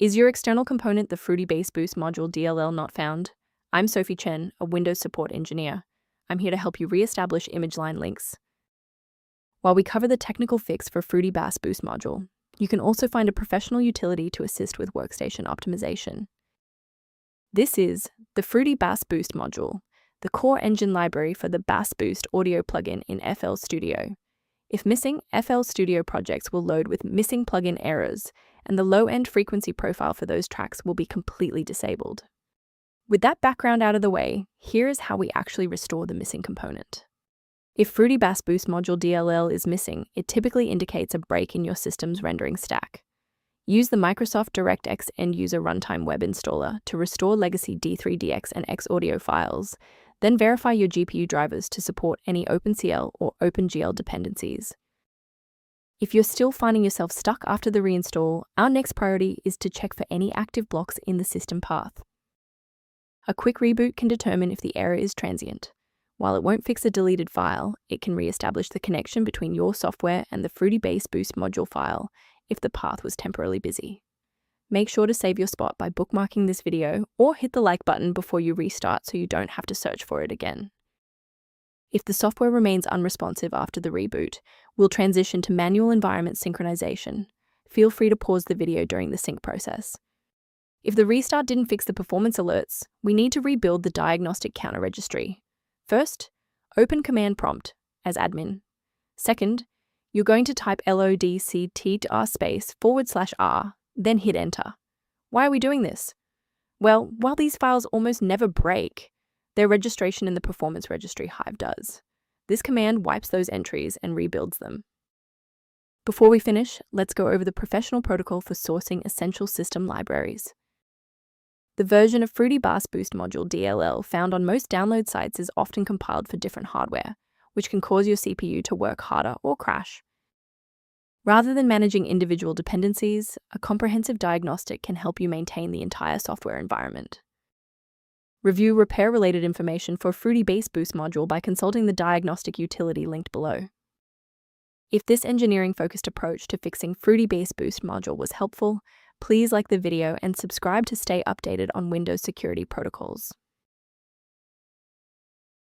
Is your external component the Fruity-Bass-Boost module DLL not found? I'm Sophie Chen, a Windows support engineer. I'm here to help you re-establish image line links. While we cover the technical fix for Fruity-Bass-Boost module, you can also find a professional utility to assist with workstation optimization. This is the Fruity-Bass-Boost module, the core engine library for the Bass Boost audio plugin in FL Studio. If missing, FL Studio projects will load with missing plugin errors, and the low-end frequency profile for those tracks will be completely disabled. With that background out of the way, here is how we actually restore the missing component. If Fruity-Bass-Boost module DLL is missing, it typically indicates a break in your system's rendering stack. Use the Microsoft DirectX end-user runtime web installer to restore legacy D3DX and X audio files, then verify your GPU drivers to support any OpenCL or OpenGL dependencies. If you're still finding yourself stuck after the reinstall, our next priority is to check for any active blocks in the system path. A quick reboot can determine if the error is transient. While it won't fix a deleted file, it can re-establish the connection between your software and the Fruity-Bass-Boost module file if the path was temporarily busy. Make sure to save your spot by bookmarking this video or hit the like button before you restart so you don't have to search for it again. If the software remains unresponsive after the reboot, we'll transition to manual environment synchronization. Feel free to pause the video during the sync process. If the restart didn't fix the performance alerts, we need to rebuild the Diagnostic counter registry. First, open command prompt as admin. Second, you're going to type lodctr//r, then hit enter. Why are we doing this? Well, while these files almost never break, their registration in the performance registry Hive does. This command wipes those entries and rebuilds them. Before we finish, let's go over the professional protocol for sourcing essential system libraries. The version of Fruity-Bass-Boost module DLL found on most download sites is often compiled for different hardware, which can cause your CPU to work harder or crash. Rather than managing individual dependencies, a comprehensive diagnostic can help you maintain the entire software environment. Review repair-related information for Fruity-Bass-Boost module by consulting the Diagnostic utility linked below. If this engineering-focused approach to fixing Fruity-Bass-Boost module was helpful, please like the video and subscribe to stay updated on Windows security protocols.